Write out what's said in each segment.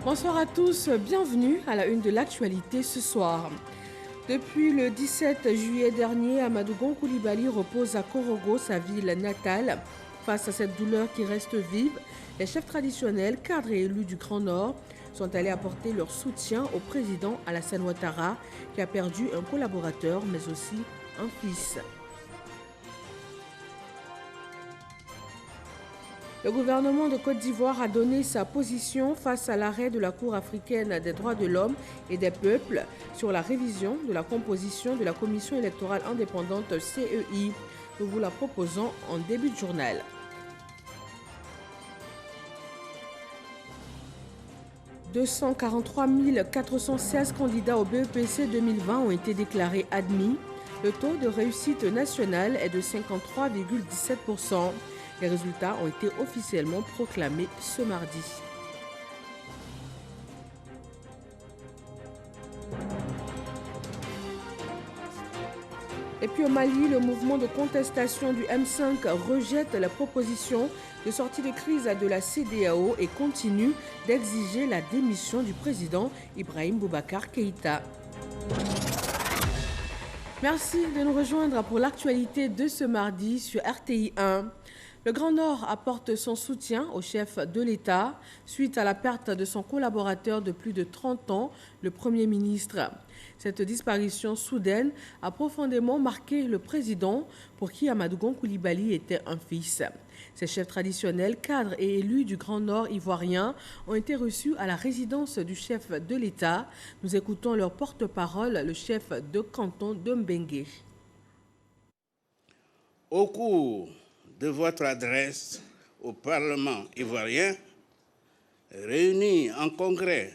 Bonsoir à tous, bienvenue à la une de l'actualité ce soir. Depuis le 17 juillet dernier, Amadou Gon Coulibaly repose à Korogo, sa ville natale. Face à cette douleur qui reste vive, les chefs traditionnels, cadres et élus du Grand Nord sont allés apporter leur soutien au président Alassane Ouattara, qui a perdu un collaborateur mais aussi un fils. Le gouvernement de Côte d'Ivoire a donné sa position face à l'arrêt de la Cour africaine des droits de l'homme et des peuples sur la révision de la composition de la Commission électorale indépendante CEI. Nous vous la proposons en début de journal. « 243 416 candidats au BEPC 2020 ont été déclarés admis. Le taux de réussite national est de 53,17%. Les résultats ont été officiellement proclamés ce mardi. Et puis au Mali, le mouvement de contestation du M5 rejette la proposition de sortie de crise de la CEDEAO et continue d'exiger la démission du président Ibrahim Boubacar Keïta. Merci de nous rejoindre pour l'actualité de ce mardi sur RTI 1. Le Grand Nord apporte son soutien au chef de l'État suite à la perte de son collaborateur de plus de 30 ans, le Premier ministre. Cette disparition soudaine a profondément marqué le président pour qui Amadou Gon Coulibaly était un fils. Ces chefs traditionnels, cadres et élus du Grand Nord ivoirien ont été reçus à la résidence du chef de l'État. Nous écoutons leur porte-parole, le chef de canton de Mbengue. Au cours de votre adresse au Parlement ivoirien, réuni en congrès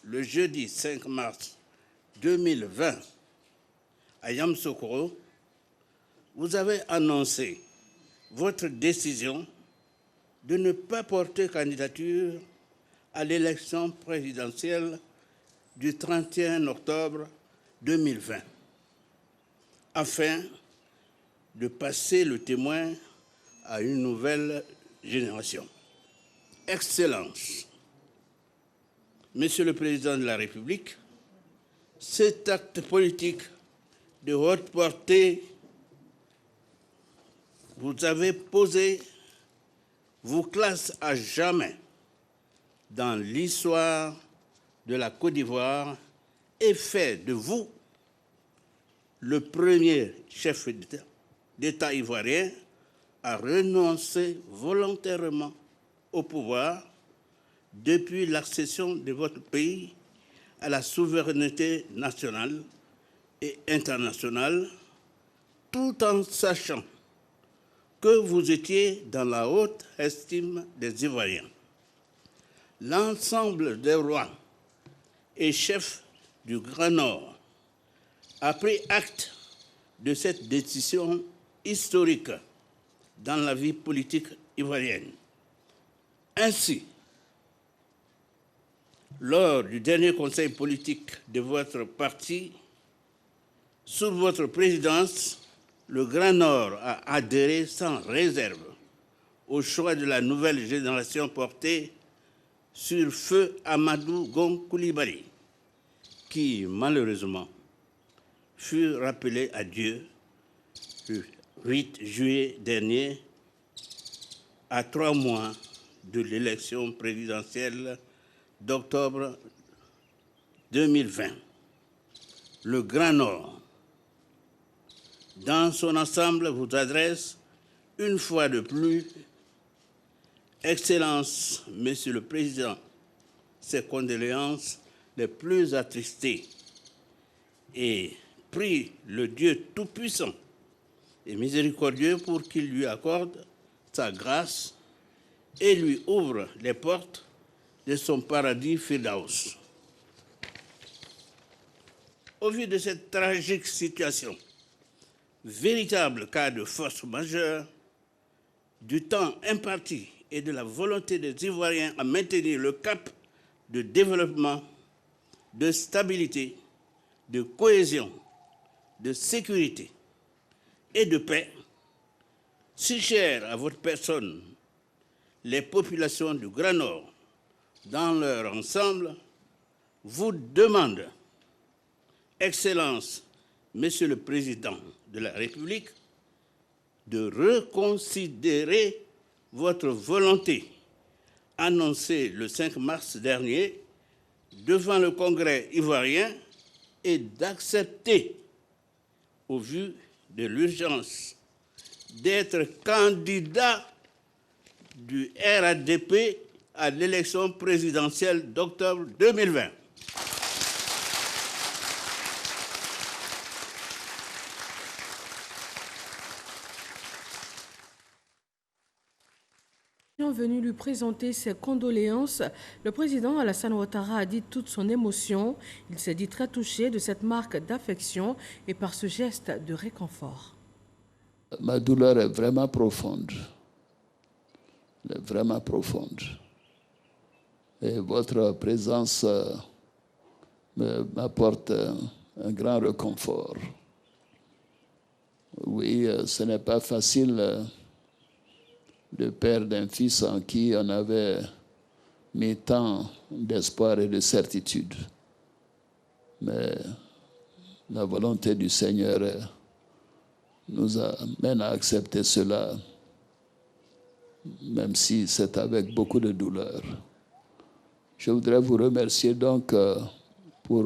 le jeudi 5 mars 2020 à Yamoussoukro, vous avez annoncé votre décision de ne pas porter candidature à l'élection présidentielle du 31 octobre 2020, afin de passer le témoin à une nouvelle génération. Excellence, Monsieur le Président de la République, cet acte politique de haute portée vous avez posé vous classe à jamais dans l'histoire de la Côte d'Ivoire et fait de vous le premier chef d'État ivoirien à renoncer volontairement au pouvoir depuis l'accession de votre pays à la souveraineté nationale et internationale, tout en sachant que vous étiez dans la haute estime des Ivoiriens. L'ensemble des rois et chefs du Grand Nord a pris acte de cette décision historique dans la vie politique ivoirienne. Ainsi, lors du dernier conseil politique de votre parti, sous votre présidence, le Grand Nord a adhéré sans réserve au choix de la nouvelle génération portée sur feu Amadou Gon Coulibaly, qui malheureusement fut rappelé à Dieu le 8 juillet dernier, à 3 mois de l'élection présidentielle d'octobre 2020. Le Grand Nord, dans son ensemble, vous adresse une fois de plus, Excellence, Monsieur le Président, ses condoléances les plus attristées et prie le Dieu Tout-Puissant et miséricordieux pour qu'il lui accorde sa grâce et lui ouvre les portes de son paradis Firdaus. Au vu de cette tragique situation, véritable cas de force majeure, du temps imparti et de la volonté des Ivoiriens à maintenir le cap de développement, de stabilité, de cohésion, de sécurité et de paix, si cher à votre personne, les populations du Grand Nord dans leur ensemble, vous demandent, Excellence, Monsieur le Président de la République, de reconsidérer votre volonté annoncée le 5 mars dernier devant le Congrès ivoirien et d'accepter, au vu de l'urgence, d'être candidat du RADP à l'élection présidentielle d'octobre 2020. Venu lui présenter ses condoléances, le président Alassane Ouattara a dit toute son émotion. Il s'est dit très touché de cette marque d'affection et par ce geste de réconfort. Ma douleur est vraiment profonde. Elle est vraiment profonde. Et votre présence m'apporte un grand réconfort. Oui, ce n'est pas facile de perdre un fils en qui on avait mis tant d'espoir et de certitude. Mais la volonté du Seigneur nous amène à accepter cela, même si c'est avec beaucoup de douleur. Je voudrais vous remercier donc pour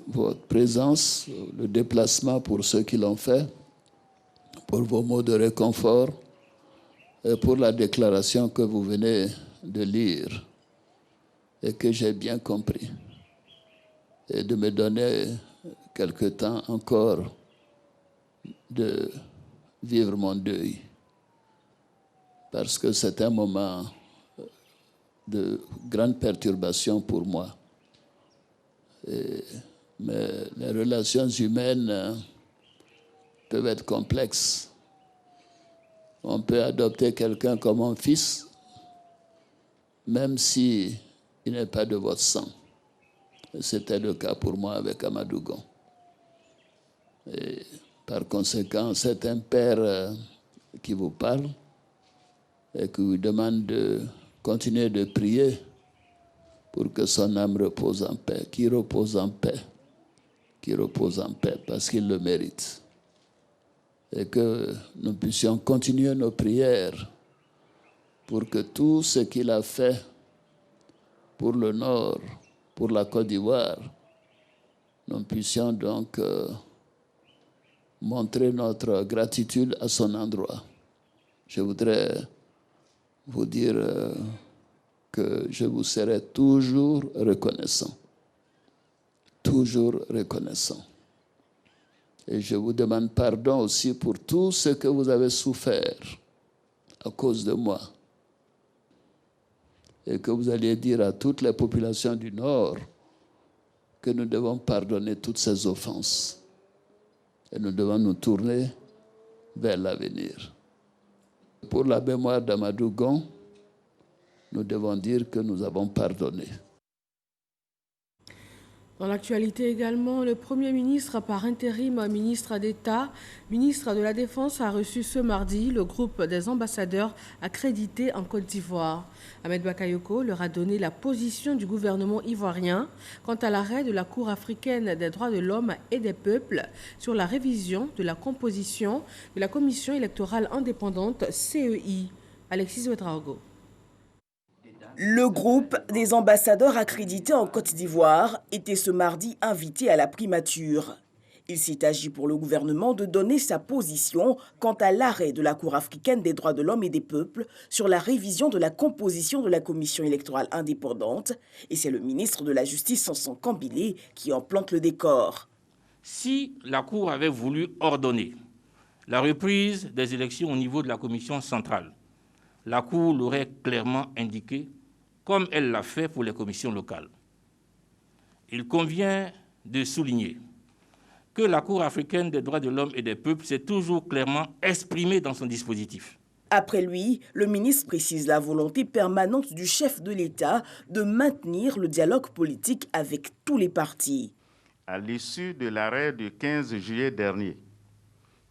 votre présence, le déplacement pour ceux qui l'ont fait, pour vos mots de réconfort et pour la déclaration que vous venez de lire et que j'ai bien compris. Et de me donner quelque temps encore de vivre mon deuil. Parce que c'est un moment de grande perturbation pour moi. Mais les relations humaines peuvent être complexes. On peut adopter quelqu'un comme un fils, même s'il n'est pas de votre sang. C'était le cas pour moi avec Amadou Gon. Et par conséquent, c'est un père qui vous parle et qui vous demande de continuer de prier pour que son âme repose en paix, qu'il repose en paix, parce qu'il le mérite. Et que nous puissions continuer nos prières pour que tout ce qu'il a fait pour le Nord, pour la Côte d'Ivoire, nous puissions donc montrer notre gratitude à son endroit. Je voudrais vous dire que je vous serai toujours reconnaissant. Toujours reconnaissant. Et je vous demande pardon aussi pour tout ce que vous avez souffert à cause de moi. Et que vous alliez dire à toutes les populations du Nord que nous devons pardonner toutes ces offenses. Et nous devons nous tourner vers l'avenir. Pour la mémoire d'Amadou Gon, nous devons dire que nous avons pardonné. Dans l'actualité également, le Premier ministre par intérim, ministre d'État, ministre de la Défense a reçu ce mardi le groupe des ambassadeurs accrédités en Côte d'Ivoire. Ahmed Bakayoko leur a donné la position du gouvernement ivoirien quant à l'arrêt de la Cour africaine des droits de l'homme et des peuples sur la révision de la composition de la Commission électorale indépendante CEI. Alexis Ouedraogo. Le groupe des ambassadeurs accrédités en Côte d'Ivoire était ce mardi invité à la primature. Il s'est agi pour le gouvernement de donner sa position quant à l'arrêt de la Cour africaine des droits de l'homme et des peuples sur la révision de la composition de la Commission électorale indépendante. Et c'est le ministre de la Justice, Sanson Kambile, qui en plante le décor. Si la Cour avait voulu ordonner la reprise des élections au niveau de la Commission centrale, la Cour l'aurait clairement indiqué, comme elle l'a fait pour les commissions locales. Il convient de souligner que la Cour africaine des droits de l'homme et des peuples s'est toujours clairement exprimée dans son dispositif. Après lui, le ministre précise la volonté permanente du chef de l'État de maintenir le dialogue politique avec tous les partis. À l'issue de l'arrêt du 15 juillet dernier,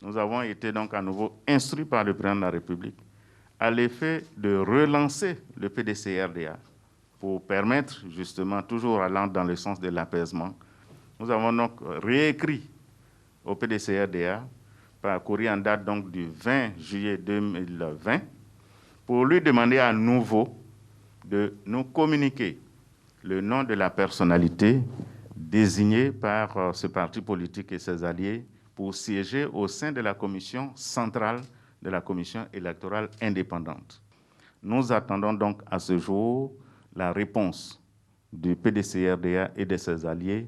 nous avons été donc à nouveau instruits par le président de la République à l'effet de relancer le PDCRDA pour permettre justement, toujours allant dans le sens de l'apaisement, nous avons donc réécrit au PDCRDA par courrier en date donc du 20 juillet 2020 pour lui demander à nouveau de nous communiquer le nom de la personnalité désignée par ce parti politique et ses alliés pour siéger au sein de la commission centrale de la commission électorale indépendante. Nous attendons donc à ce jour la réponse du PDCRDA et de ses alliés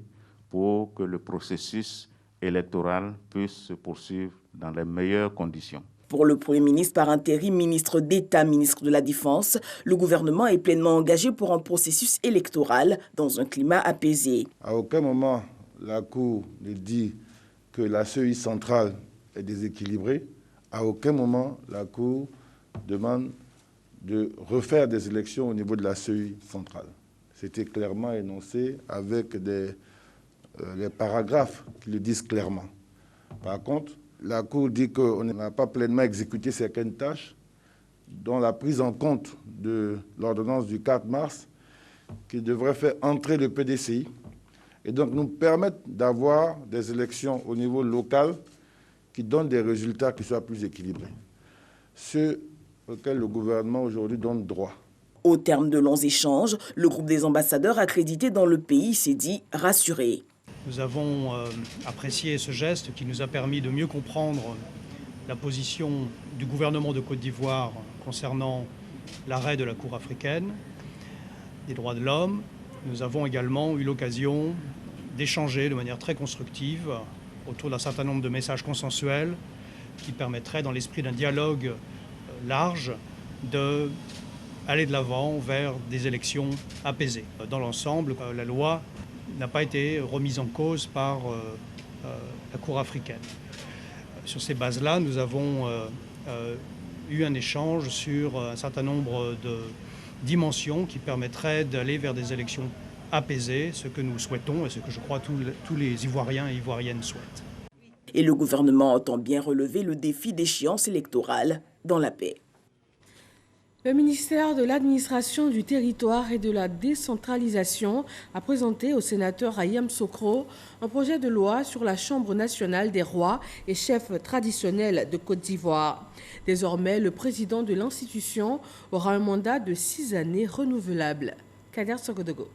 pour que le processus électoral puisse se poursuivre dans les meilleures conditions. Pour le Premier ministre par intérim, ministre d'État, ministre de la Défense, le gouvernement est pleinement engagé pour un processus électoral dans un climat apaisé. À aucun moment, la Cour ne dit que la CEI centrale est déséquilibrée. À aucun moment, la Cour demande de refaire des élections au niveau de la CEI centrale. C'était clairement énoncé avec les paragraphes qui le disent clairement. Par contre, la Cour dit qu'on n'a pas pleinement exécuté certaines tâches, dont la prise en compte de l'ordonnance du 4 mars, qui devrait faire entrer le PDCI, et donc nous permettre d'avoir des élections au niveau local qui donnent des résultats qui soient plus équilibrés. Ce auquel le gouvernement aujourd'hui donne droit. Au terme de longs échanges, le groupe des ambassadeurs accrédités dans le pays s'est dit rassuré. Nous avons apprécié ce geste qui nous a permis de mieux comprendre la position du gouvernement de Côte d'Ivoire concernant l'arrêt de la Cour africaine des droits de l'homme. Nous avons également eu l'occasion d'échanger de manière très constructive autour d'un certain nombre de messages consensuels qui permettraient, dans l'esprit d'un dialogue large, d'aller de l'avant vers des élections apaisées. Dans l'ensemble, la loi n'a pas été remise en cause par la Cour africaine. Sur ces bases-là, nous avons eu un échange sur un certain nombre de dimensions qui permettraient d'aller vers des élections apaisées, ce que nous souhaitons et ce que je crois tous les Ivoiriens et Ivoiriennes souhaitent. Et le gouvernement entend bien relever le défi d'échéance électorale dans la paix. Le ministère de l'Administration du Territoire et de la Décentralisation a présenté au sénateur Ayam Sokro un projet de loi sur la Chambre nationale des rois et chefs traditionnels de Côte d'Ivoire. Désormais, le président de l'institution aura un mandat de 6 années renouvelable. Kader Sogodogo.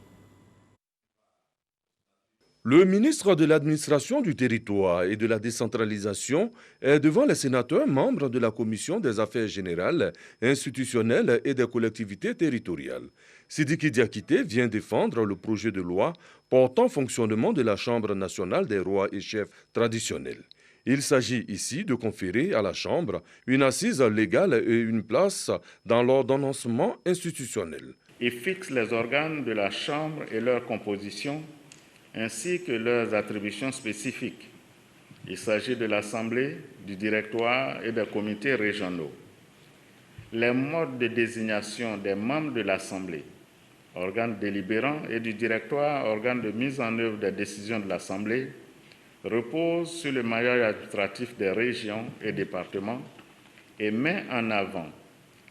Le ministre de l'Administration du Territoire et de la Décentralisation est devant les sénateurs membres de la Commission des Affaires générales, institutionnelles et des collectivités territoriales. Sidiki Diakité vient défendre le projet de loi portant fonctionnement de la Chambre nationale des rois et chefs traditionnels. Il s'agit ici de conférer à la Chambre une assise légale et une place dans l'ordonnancement institutionnel. Il fixe les organes de la Chambre et leur composition, ainsi que leurs attributions spécifiques. Il s'agit de l'Assemblée, du Directoire et des comités régionaux. Les modes de désignation des membres de l'Assemblée, organe délibérant, et du Directoire, organe de mise en œuvre des décisions de l'Assemblée, reposent sur le maillage administratif des régions et départements et met en avant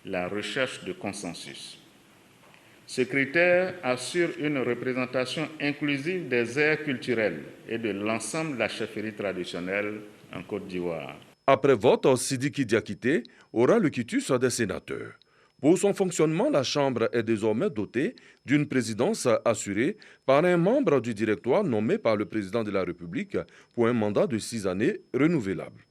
la recherche de consensus. Ce critère assure une représentation inclusive des aires culturelles et de l'ensemble de la chefferie traditionnelle en Côte d'Ivoire. Après vote, Sidiki Diakité aura le quitus des sénateurs. Pour son fonctionnement, la Chambre est désormais dotée d'une présidence assurée par un membre du directoire nommé par le président de la République pour un mandat de 6 années renouvelable.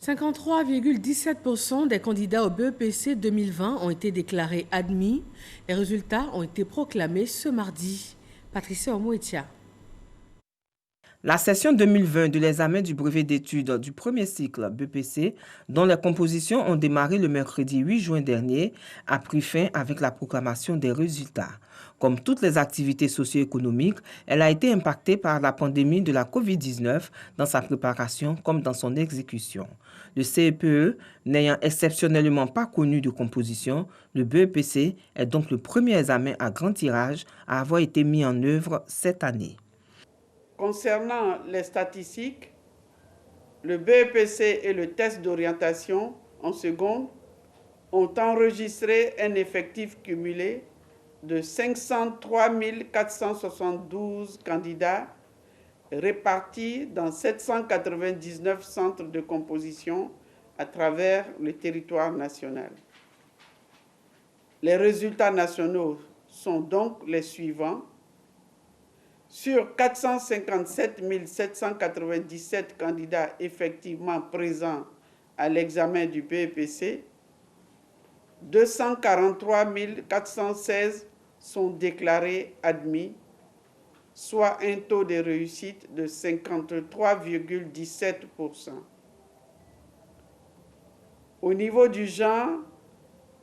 53,17% des candidats au BEPC 2020 ont été déclarés admis. Les résultats ont été proclamés ce mardi. Patricia Omoetia. La session 2020 de l'examen du brevet d'études du premier cycle BEPC, dont les compositions ont démarré le mercredi 8 juin dernier, a pris fin avec la proclamation des résultats. Comme toutes les activités socio-économiques, elle a été impactée par la pandémie de la COVID-19 dans sa préparation comme dans son exécution. Le CEPE, n'ayant exceptionnellement pas connu de composition, le BEPC est donc le premier examen à grand tirage à avoir été mis en œuvre cette année. Concernant les statistiques, le BEPC et le test d'orientation en seconde ont enregistré un effectif cumulé de 503 472 candidats répartis dans 799 centres de composition à travers le territoire national. Les résultats nationaux sont donc les suivants. Sur 457 797 candidats effectivement présents à l'examen du BEPC, 243 416 sont déclarés admis, soit un taux de réussite de 53,17%. Au niveau du genre,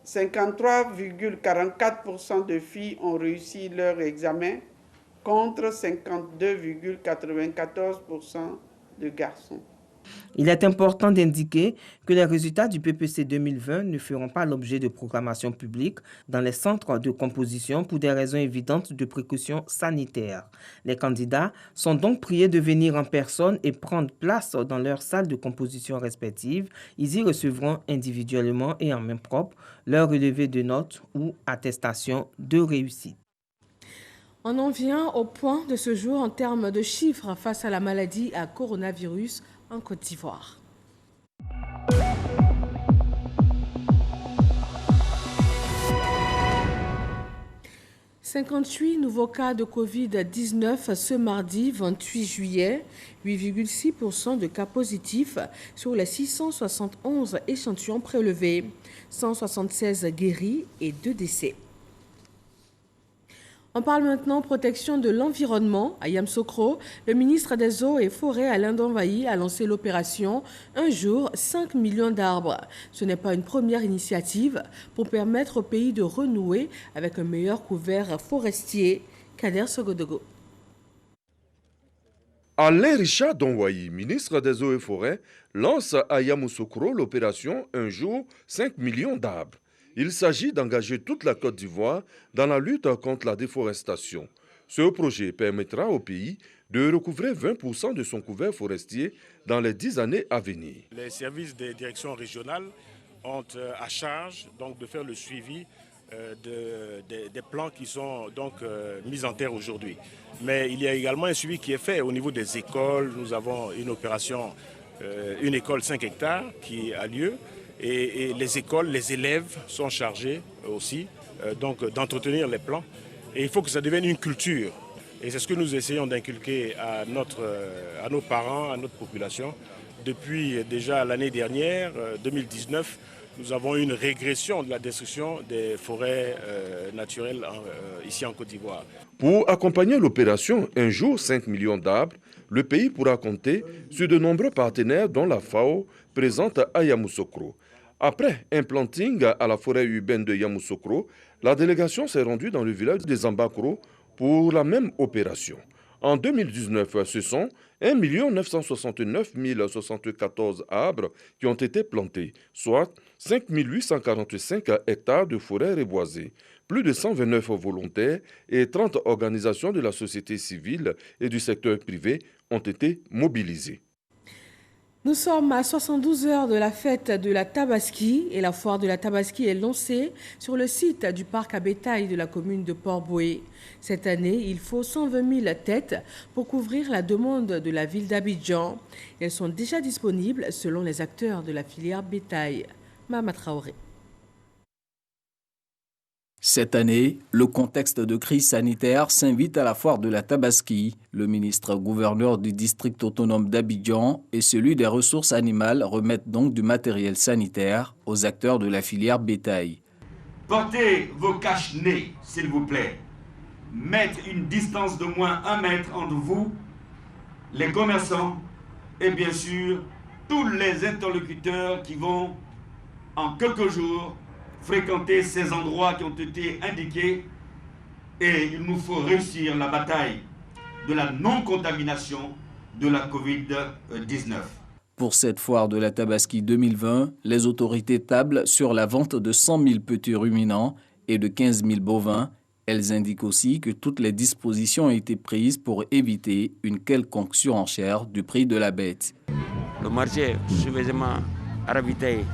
53,44% de filles ont réussi leur examen contre 52,94% de garçons. Il est important d'indiquer que les résultats du PPC 2020 ne feront pas l'objet de proclamation publique dans les centres de composition pour des raisons évidentes de précaution sanitaire. Les candidats sont donc priés de venir en personne et prendre place dans leur salle de composition respective. Ils y recevront individuellement et en main propre leur relevé de notes ou attestation de réussite. On en vient au point de ce jour en termes de chiffres face à la maladie à coronavirus en Côte d'Ivoire. « 58 nouveaux cas de Covid-19 ce mardi 28 juillet, 8,6% de cas positifs sur les 671 échantillons prélevés, 176 guéris et 2 décès. On parle maintenant protection de l'environnement. À Yamoussoukro, le ministre des Eaux et Forêts, Alain Donvayi, a lancé l'opération Un jour, 5 millions d'arbres. Ce n'est pas une première initiative pour permettre au pays de renouer avec un meilleur couvert forestier. Kader Sogodogo. Alain Richard Donvayi, ministre des Eaux et Forêts, lance à Yamoussoukro l'opération Un jour, 5 millions d'arbres. Il s'agit d'engager toute la Côte d'Ivoire dans la lutte contre la déforestation. Ce projet permettra au pays de recouvrer 20% de son couvert forestier dans les 10 années à venir. Les services des directions régionales ont à charge donc, de faire le suivi des plans qui sont donc mis en terre aujourd'hui. Mais il y a également un suivi qui est fait au niveau des écoles. Nous avons une opération, une école 5 hectares qui a lieu. Et les écoles, les élèves sont chargés aussi d'entretenir les plans. Et il faut que ça devienne une culture. Et c'est ce que nous essayons d'inculquer à nos parents, à notre population. Depuis déjà l'année dernière, 2019, nous avons eu une régression de la destruction des forêts naturelles ici en Côte d'Ivoire. Pour accompagner l'opération Un jour, 5 millions d'arbres, le pays pourra compter sur de nombreux partenaires dont la FAO présente à Yamoussoukro. Après un planting à la forêt urbaine de Yamoussoukro, la délégation s'est rendue dans le village des Ambakro pour la même opération. En 2019, ce sont 1 969 074 arbres qui ont été plantés, soit 5 845 hectares de forêt reboisée. Plus de 129 volontaires et 30 organisations de la société civile et du secteur privé ont été mobilisés. Nous sommes à 72 heures de la fête de la Tabaski et la foire de la Tabaski est lancée sur le site du parc à bétail de la commune de Port-Boué. Cette année, il faut 120 000 têtes pour couvrir la demande de la ville d'Abidjan. Elles sont déjà disponibles selon les acteurs de la filière bétail. Mahama Traoré. Cette année, le contexte de crise sanitaire s'invite à la foire de la Tabaski. Le ministre-gouverneur du district autonome d'Abidjan et celui des ressources animales remettent donc du matériel sanitaire aux acteurs de la filière bétail. Portez vos cache-nez, s'il vous plaît. Mettez une distance de moins 1 mètre entre vous, les commerçants et bien sûr tous les interlocuteurs qui vont en quelques jours fréquenter ces endroits qui ont été indiqués et il nous faut réussir la bataille de la non-contamination de la Covid-19. Pour cette foire de la Tabaski 2020, les autorités tablent sur la vente de 100 000 petits ruminants et de 15 000 bovins. Elles indiquent aussi que toutes les dispositions ont été prises pour éviter une quelconque surenchère du prix de la bête. Le marché est suffisamment ravitaillé.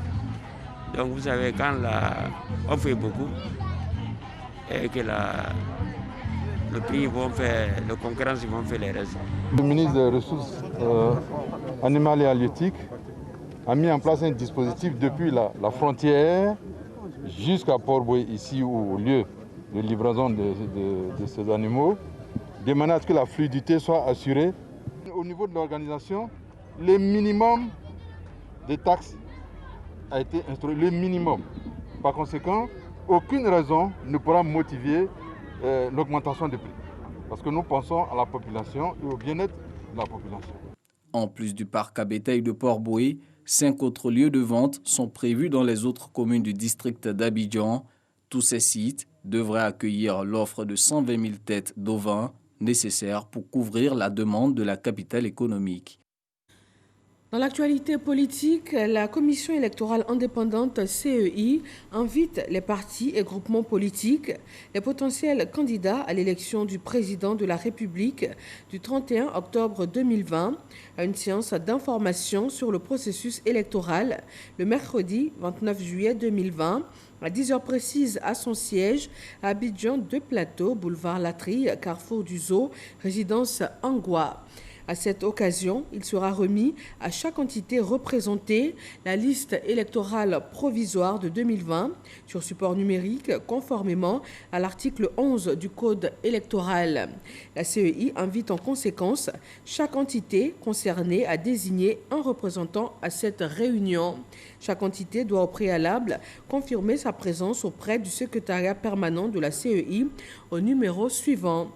Donc vous savez, quand on fait beaucoup, et que le prix vont faire, la concurrence vont faire les restes. Le ministre des Ressources animales et halieutiques a mis en place un dispositif depuis la frontière jusqu'à Port-Boué, ici au lieu de livraison de ces animaux, de manière à ce que la fluidité soit assurée. Au niveau de l'organisation, le minimum de taxes a été instauré, le minimum. Par conséquent, aucune raison ne pourra motiver l'augmentation des prix. Parce que nous pensons à la population et au bien-être de la population. En plus du parc à bétail de Port-Boué, 5 autres lieux de vente sont prévus dans les autres communes du district d'Abidjan. Tous ces sites devraient accueillir l'offre de 120 000 têtes d'ovins nécessaires pour couvrir la demande de la capitale économique. Dans l'actualité politique, la Commission électorale indépendante CEI invite les partis et groupements politiques, les potentiels candidats à l'élection du président de la République du 31 octobre 2020 à une séance d'information sur le processus électoral le mercredi 29 juillet 2020 à 10 heures précises à son siège à Abidjan 2 Plateau, boulevard Latry, carrefour du Zoo, résidence Angwa. À cette occasion, il sera remis à chaque entité représentée la liste électorale provisoire de 2020 sur support numérique conformément à l'article 11 du Code électoral. La CEI invite en conséquence chaque entité concernée à désigner un représentant à cette réunion. Chaque entité doit au préalable confirmer sa présence auprès du secrétariat permanent de la CEI au numéro suivant.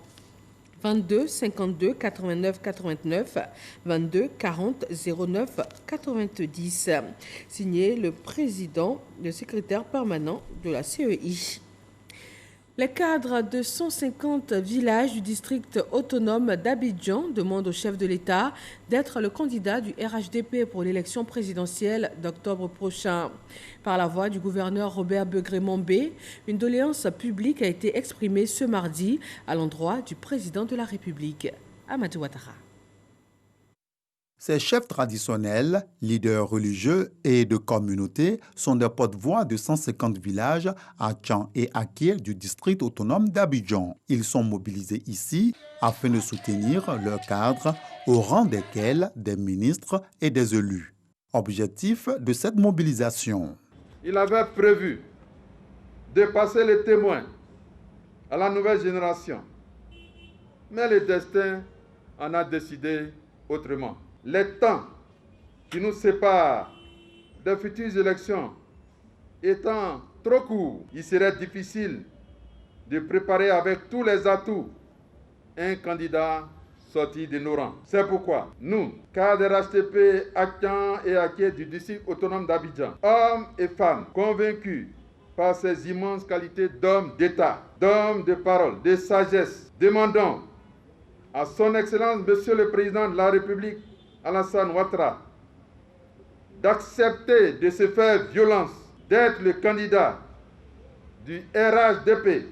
22 52 89 89 22 40 09 90. Signé le président, le secrétaire permanent de la CEI. Les cadres de 150 villages du district autonome d'Abidjan demandent au chef de l'État d'être le candidat du RHDP pour l'élection présidentielle d'octobre prochain. Par la voix du gouverneur Robert Begré-Mambé, une doléance publique a été exprimée ce mardi à l'endroit du président de la République, Amadou Ouattara. Ces chefs traditionnels, leaders religieux et de communautés sont des porte-voix de 150 villages à Tchan et Aké du district autonome d'Abidjan. Ils sont mobilisés ici afin de soutenir leurs cadres, au rang desquels des ministres et des élus. Objectif de cette mobilisation. Il avait prévu de passer les témoins à la nouvelle génération. Mais le destin en a décidé autrement. Les temps qui nous séparent des futures élections étant trop courts, il serait difficile de préparer avec tous les atouts un candidat sorti de nos rangs. C'est pourquoi nous, cadres RHDP, Akan et Aké du district autonome d'Abidjan, hommes et femmes convaincus par ces immenses qualités d'hommes d'État, d'hommes de parole, de sagesse, demandons à son Excellence, Monsieur le Président de la République, Alassane Ouattara, d'accepter de se faire violence, d'être le candidat du RHDP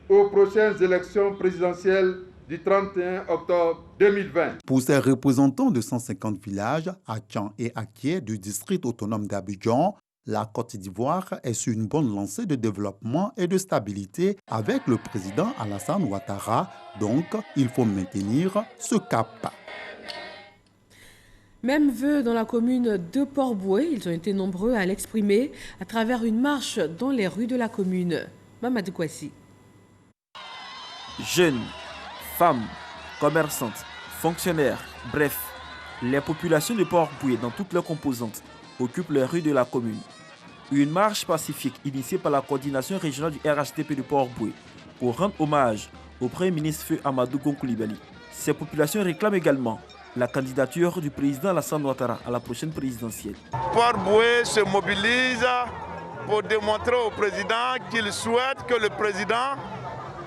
aux prochaines élections présidentielles du 31 octobre 2020. Pour ces représentants de 150 villages à Tchan et Aké du district autonome d'Abidjan, la Côte d'Ivoire est sur une bonne lancée de développement et de stabilité avec le président Alassane Ouattara. Donc, il faut maintenir ce cap. Même vœu dans la commune de Port-Boué, ils ont été nombreux à l'exprimer à travers une marche dans les rues de la commune. Mamadou Kouassi. Jeunes, femmes, commerçantes, fonctionnaires, bref, les populations de Port-Boué dans toutes leurs composantes occupent les rues de la commune. Une marche pacifique initiée par la coordination régionale du RHDP de Port-Boué pour rendre hommage au Premier ministre Feu Amadou Gon Coulibaly. Ces populations réclament également la candidature du président Alassane Ouattara à la prochaine présidentielle. Port-Boué se mobilise pour démontrer au président qu'il souhaite que le président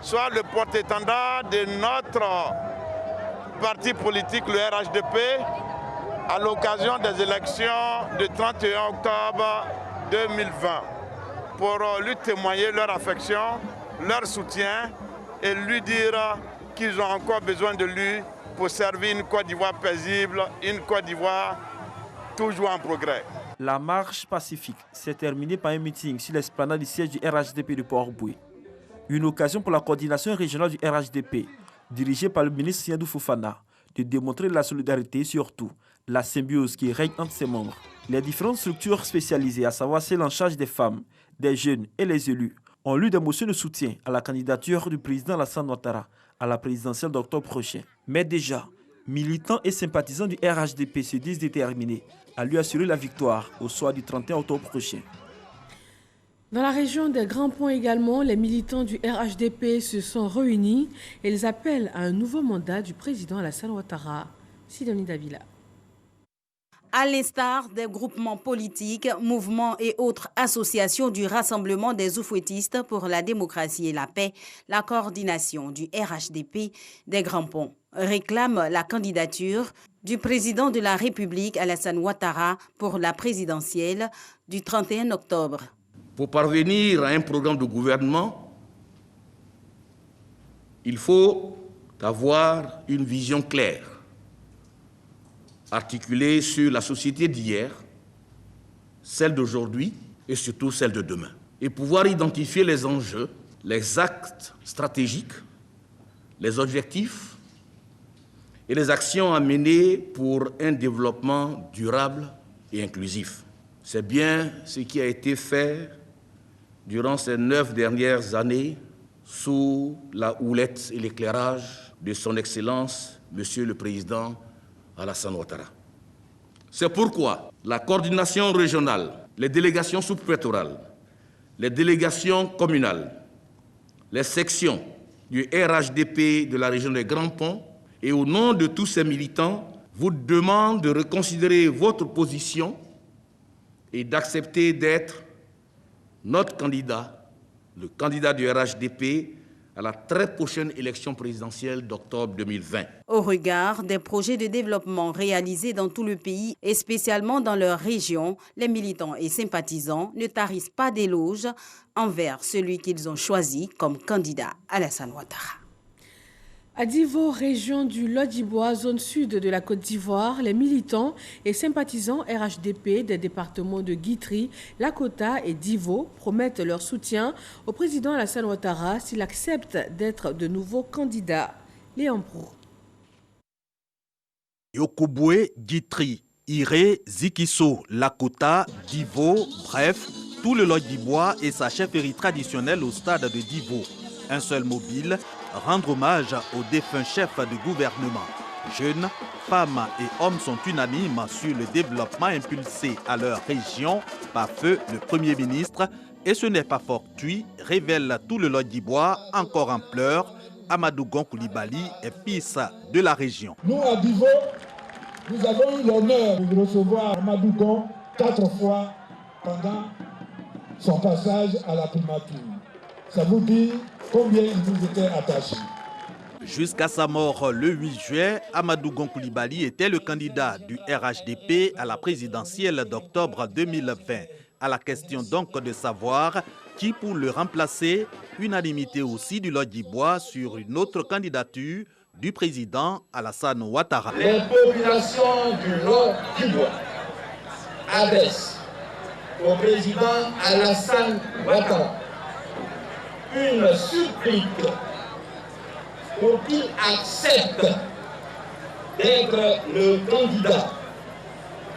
soit le porte-étendard de notre parti politique, le RHDP, à l'occasion des élections du 31 octobre 2020, pour lui témoigner leur affection, leur soutien et lui dire qu'ils ont encore besoin de lui pour servir une Côte d'Ivoire paisible, une Côte d'Ivoire toujours en progrès. La marche pacifique s'est terminée par un meeting sur l'esplanade du siège du RHDP de Port-Boué. Une occasion pour la coordination régionale du RHDP, dirigée par le ministre Siadou Fofana, de démontrer la solidarité et surtout la symbiose qui règne entre ses membres. Les différentes structures spécialisées, à savoir celles en charge des femmes, des jeunes et les élus, ont lu des motions de soutien à la candidature du président Alassane Ouattara à la présidentielle d'octobre prochain. Mais déjà, militants et sympathisants du RHDP se disent déterminés à lui assurer la victoire au soir du 31 octobre prochain. Dans la région des Grands Ponts également, les militants du RHDP se sont réunis et ils appellent à un nouveau mandat du président Alassane Ouattara. Sidonie Davila. À l'instar des groupements politiques, mouvements et autres associations du Rassemblement des Oufouettistes pour la démocratie et la paix, la coordination du RHDP des Grands Ponts réclame la candidature du président de la République Alassane Ouattara pour la présidentielle du 31 octobre. Pour parvenir à un programme de gouvernement, il faut avoir une vision claire, articulée sur la société d'hier, celle d'aujourd'hui et surtout celle de demain. Et pouvoir identifier les enjeux, les actes stratégiques, les objectifs et les actions à mener pour un développement durable et inclusif. C'est bien ce qui a été fait durant ces 9 dernières années sous la houlette et l'éclairage de son Excellence, Monsieur le Président Alassane Ouattara. C'est pourquoi la coordination régionale, les délégations sous-préfectorales, les délégations communales, les sections du RHDP de la région des Grands Ponts et au nom de tous ces militants, vous demandent de reconsidérer votre position et d'accepter d'être notre candidat, le candidat du RHDP, à la très prochaine élection présidentielle d'octobre 2020. Au regard des projets de développement réalisés dans tout le pays et spécialement dans leur région, les militants et sympathisants ne tarissent pas d'éloges envers celui qu'ils ont choisi comme candidat, Alassane Ouattara. À Divo, région du Lodjibois, zone sud de la Côte d'Ivoire, les militants et sympathisants RHDP des départements de Guitry, Lakota et Divo promettent leur soutien au président Alassane Ouattara s'il accepte d'être de nouveau candidat. Léon Prou. Yokobwe, Guitry, Iré, Zikiso, Lakota, Divo, bref, tout le Lodjibois et sa chefferie traditionnelle au stade de Divo. Un seul mobile, rendre hommage aux défunts chefs de gouvernement. Jeunes, femmes et hommes sont unanimes sur le développement impulsé à leur région par feu le Premier ministre. Et ce n'est pas fortuit, révèle tout le Lodjibois, encore en pleurs. Amadou Gon Koulibaly est fils de la région. Nous, à Divo, nous avons eu l'honneur de recevoir Amadou Gon 4 fois pendant son passage à la primature. Ça vous dit combien il nous était attaché. Jusqu'à sa mort le 8 juin, Amadou Gon Koulibaly était le candidat du RHDP à la présidentielle d'octobre 2020. À la question donc de savoir qui pour le remplacer, unanimité aussi du Lodjibois sur une autre candidature du président Alassane Ouattara. Les populations du Lodjibois adressent au président Alassane Ouattara une supplique pour qu'il accepte d'être le candidat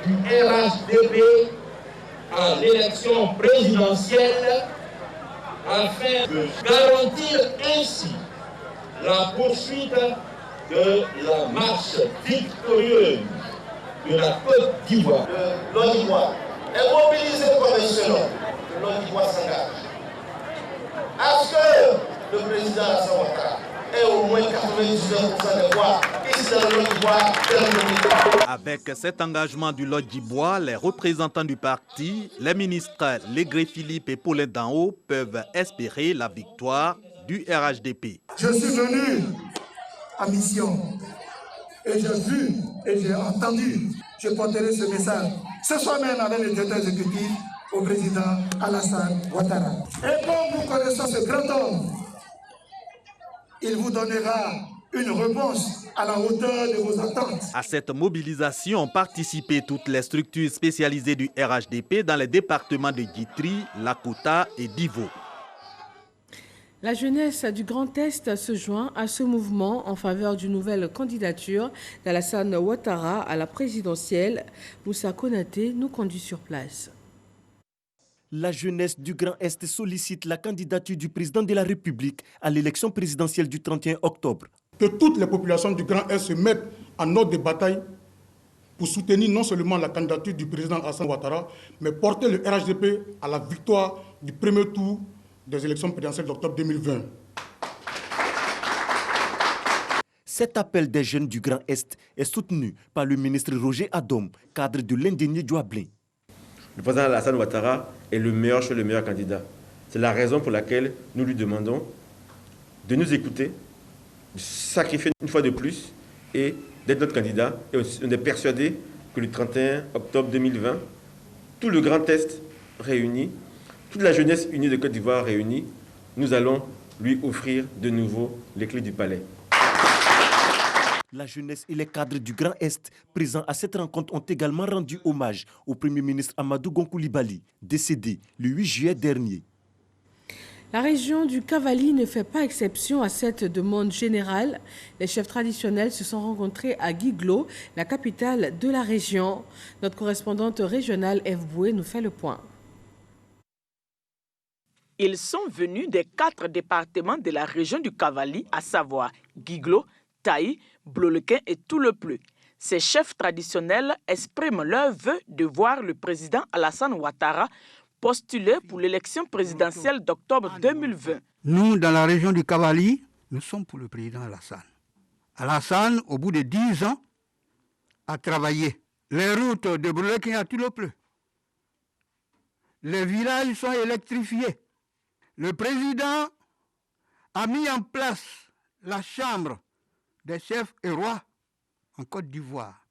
du RHDP à l'élection présidentielle afin de garantir ainsi la poursuite de la marche victorieuse de la Côte d'Ivoire. Le Lodjibois est mobilisé comme un seul homme. Le Lodjibois s'engage à ce que le président Alassane Ouattara ait au moins 99% des voix ici dans le Lodjibois. Avec cet engagement du Lodjibois, les représentants du parti, les ministres Légré Philippe et Paulin Danhaut peuvent espérer la victoire du RHDP. Je suis venu à mission et j'ai vu et j'ai entendu, je porterai ce message ce soir même avec le directeur exécutif au président Alassane Ouattara. Et comme vous connaissez ce grand homme, il vous donnera une réponse à la hauteur de vos attentes. À cette mobilisation ont participé toutes les structures spécialisées du RHDP dans les départements de Guitry, Lakota et Divo. La jeunesse du Grand Est se joint à ce mouvement en faveur d'une nouvelle candidature d'Alassane Ouattara à la présidentielle. Moussa Konaté nous conduit sur place. La jeunesse du Grand Est sollicite la candidature du président de la République à l'élection présidentielle du 31 octobre. Que toutes les populations du Grand Est se mettent en ordre de bataille pour soutenir non seulement la candidature du président Alassane Ouattara, mais porter le RHDP à la victoire du premier tour des élections présidentielles d'octobre 2020. Cet appel des jeunes du Grand Est est soutenu par le ministre Roger Adom, cadre de l'indénié Douablin. Le président Alassane Ouattara est le meilleur candidat. C'est la raison pour laquelle nous lui demandons de nous écouter, de sacrifier une fois de plus et d'être notre candidat. Et on est persuadé que le 31 octobre 2020, tout le Grand Est réuni, toute la jeunesse unie de Côte d'Ivoire réunie, nous allons lui offrir de nouveau les clés du palais. La jeunesse et les cadres du Grand Est présents à cette rencontre ont également rendu hommage au Premier ministre Amadou Gon Coulibaly, décédé le 8 juillet dernier. La région du Cavali ne fait pas exception à cette demande générale. Les chefs traditionnels se sont rencontrés à Guiglo, la capitale de la région. Notre correspondante régionale Eve Boué nous fait le point. Ils sont venus des 4 départements de la région du Cavali, à savoir Guiglo, Taï, Blolequin et tout le Pleu. Ces chefs traditionnels expriment leur vœu de voir le président Alassane Ouattara postuler pour l'élection présidentielle d'octobre 2020. Nous, dans la région du Cavali, nous sommes pour le président Alassane. Alassane, au bout de 10 ans, a travaillé. Les routes de Blolequin à tout le Pleu. Les villages sont électrifiés. Le président a mis en place la chambre des chefs et rois en Côte d'Ivoire.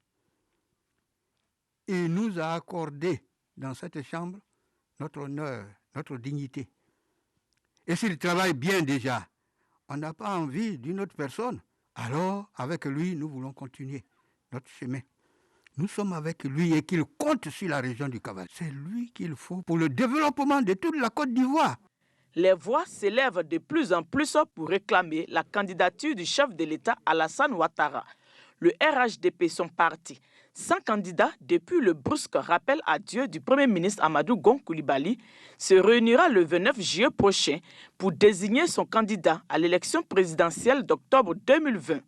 Il nous a accordé dans cette chambre notre honneur, notre dignité. Et s'il travaille bien déjà, on n'a pas envie d'une autre personne. Alors, avec lui, nous voulons continuer notre chemin. Nous sommes avec lui et qu'il compte sur la région du Cavali. C'est lui qu'il faut pour le développement de toute la Côte d'Ivoire. Les voix s'élèvent de plus en plus pour réclamer la candidature du chef de l'État Alassane Ouattara. Le RHDP, son parti, sans candidat depuis le brusque rappel à Dieu du Premier ministre Amadou Gon Coulibaly, se réunira le 29 juillet prochain pour désigner son candidat à l'élection présidentielle d'octobre 2020.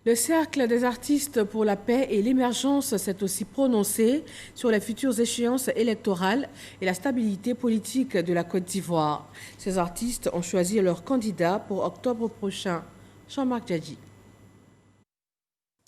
Le Cercle des artistes pour la paix et l'émergence s'est aussi prononcé sur les futures échéances électorales et la stabilité politique de la Côte d'Ivoire. Ces artistes ont choisi leur candidat pour octobre prochain. Jean-Marc Djadji.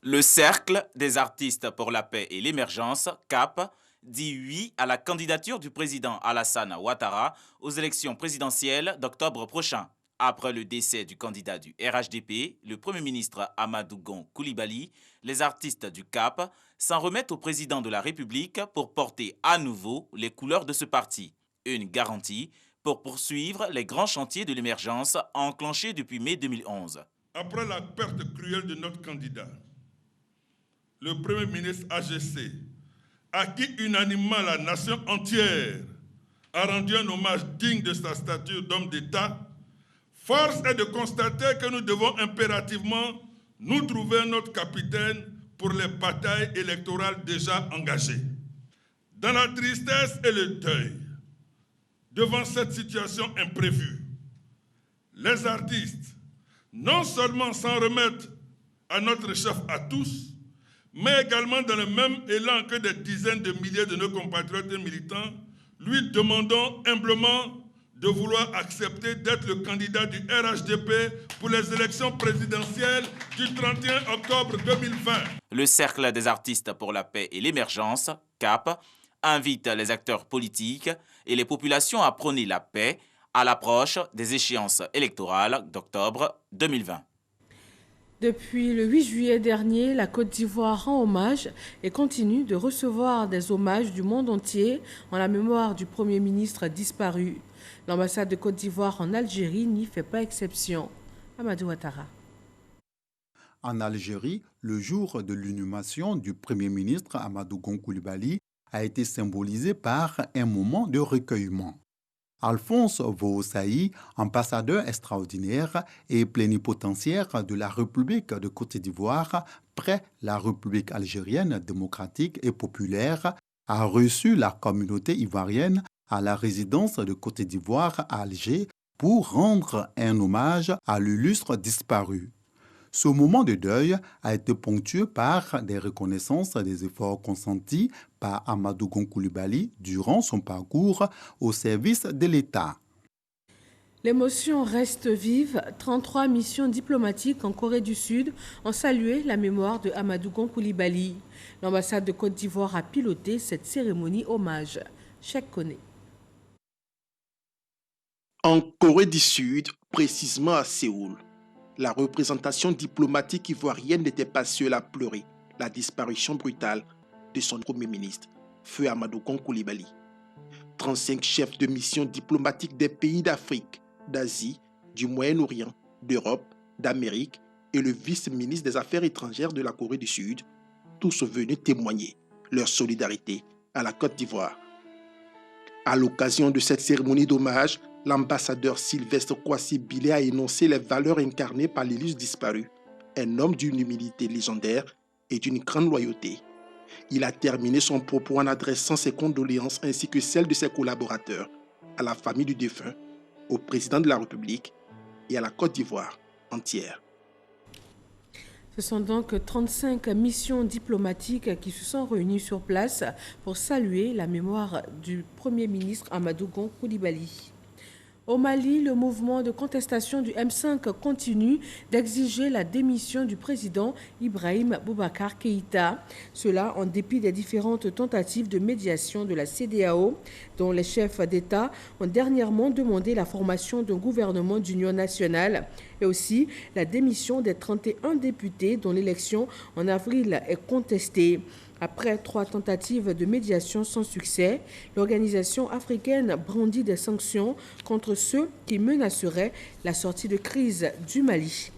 Le Cercle des artistes pour la paix et l'émergence, CAP, dit oui à la candidature du président Alassane Ouattara aux élections présidentielles d'octobre prochain. Après le décès du candidat du RHDP, le Premier ministre Amadou Gon Coulibaly, les artistes du CAP s'en remettent au président de la République pour porter à nouveau les couleurs de ce parti. Une garantie pour poursuivre les grands chantiers de l'émergence enclenchés depuis mai 2011. Après la perte cruelle de notre candidat, le Premier ministre AGC, à qui unanimement la nation entière a rendu un hommage digne de sa stature d'homme d'État, force est de constater que nous devons impérativement nous trouver notre capitaine pour les batailles électorales déjà engagées. Dans la tristesse et le deuil, devant cette situation imprévue, les artistes, non seulement s'en remettent à notre chef à tous, mais également dans le même élan que des dizaines de milliers de nos compatriotes et militants, lui demandons humblement de vouloir accepter d'être le candidat du RHDP pour les élections présidentielles du 31 octobre 2020. Le Cercle des artistes pour la paix et l'émergence, CAP, invite les acteurs politiques et les populations à prôner la paix à l'approche des échéances électorales d'octobre 2020. Depuis le 8 juillet dernier, la Côte d'Ivoire rend hommage et continue de recevoir des hommages du monde entier en la mémoire du Premier ministre disparu. L'ambassade de Côte d'Ivoire en Algérie n'y fait pas exception. Amadou Ouattara. En Algérie, le jour de l'inhumation du Premier ministre Amadou Gon Coulibaly a été symbolisé par un moment de recueillement. Alphonse Voosaï, ambassadeur extraordinaire et plénipotentiaire de la République de Côte d'Ivoire près la République algérienne démocratique et populaire, a reçu la communauté ivoirienne à la résidence de Côte d'Ivoire à Alger pour rendre un hommage à l'illustre disparu. Ce moment de deuil a été ponctué par des reconnaissances des efforts consentis par Amadou Gon Coulibaly durant son parcours au service de l'État. L'émotion reste vive. 33 missions diplomatiques en Corée du Sud ont salué la mémoire de Amadou Gon Coulibaly. L'ambassade de Côte d'Ivoire a piloté cette cérémonie hommage. Cheikh Koné. En Corée du Sud, précisément à Séoul, la représentation diplomatique ivoirienne n'était pas seule à pleurer la disparition brutale de son premier ministre, Feu Amadou Gon Coulibaly. 35 chefs de mission diplomatiques des pays d'Afrique, d'Asie, du Moyen-Orient, d'Europe, d'Amérique et le vice-ministre des Affaires étrangères de la Corée du Sud, tous sont venus témoigner leur solidarité à la Côte d'Ivoire. À l'occasion de cette cérémonie d'hommage, l'ambassadeur Sylvestre Kwasi Bilé a énoncé les valeurs incarnées par l'illustre disparu, un homme d'une humilité légendaire et d'une grande loyauté. Il a terminé son propos en adressant ses condoléances ainsi que celles de ses collaborateurs à la famille du défunt, au président de la République et à la Côte d'Ivoire entière. Ce sont donc 35 missions diplomatiques qui se sont réunies sur place pour saluer la mémoire du Premier ministre Amadou Gon Coulibaly. Au Mali, le mouvement de contestation du M5 continue d'exiger la démission du président Ibrahim Boubacar Keïta. Cela en dépit des différentes tentatives de médiation de la CEDEAO, dont les chefs d'État ont dernièrement demandé la formation d'un gouvernement d'union nationale et aussi la démission des 31 députés dont l'élection en avril est contestée. Après 3 tentatives de médiation sans succès, l'organisation africaine brandit des sanctions contre ceux qui menaceraient la sortie de crise du Mali.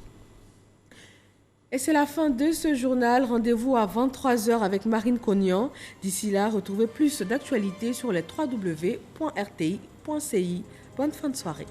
Et c'est la fin de ce journal. Rendez-vous à 23h avec Marine Cognan. D'ici là, retrouvez plus d'actualités sur les www.rti.ci. Bonne fin de soirée.